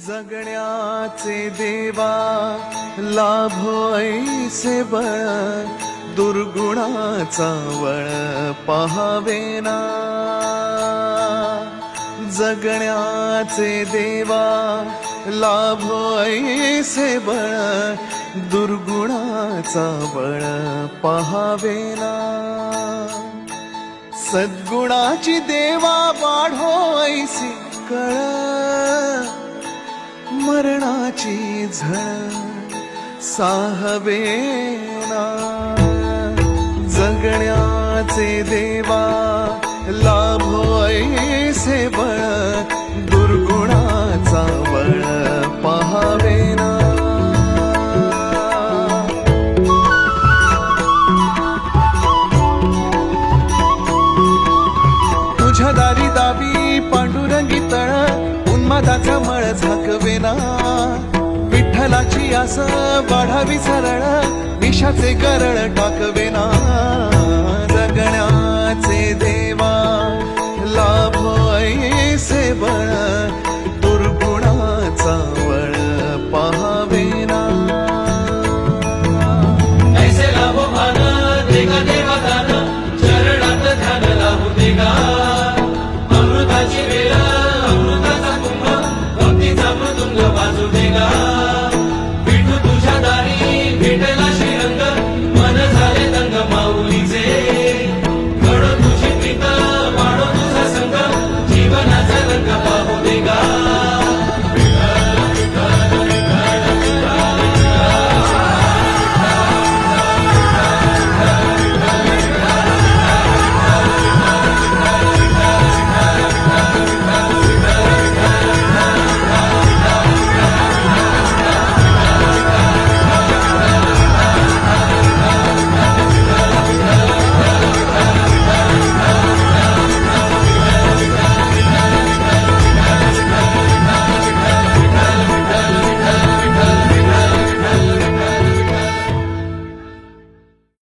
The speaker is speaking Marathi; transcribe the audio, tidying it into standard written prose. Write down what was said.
जगण्याचे देवा लाभो ऐसे बळ, दुर्गुणाचा वळ पहावेना। जगण्याचे देवा लाभो ऐसे बळ, दुर्गुणाचा बळ पहावेना। सद्गुणाची देवा वाढो ऐसी कळ, मरणाची झळ साहवेना। जगण्याचे देवा लाभो ऐसे बळ, दुर्गुणाचा बळ पहावेना। तुझ्या दारी दावी पांडुरंगी तळ, उन्मादाचा मळ झाकवेना। विठ्ठलाची आस वाढावी सरळ, विषाचे गरळ टाकवेना। जगण्याचे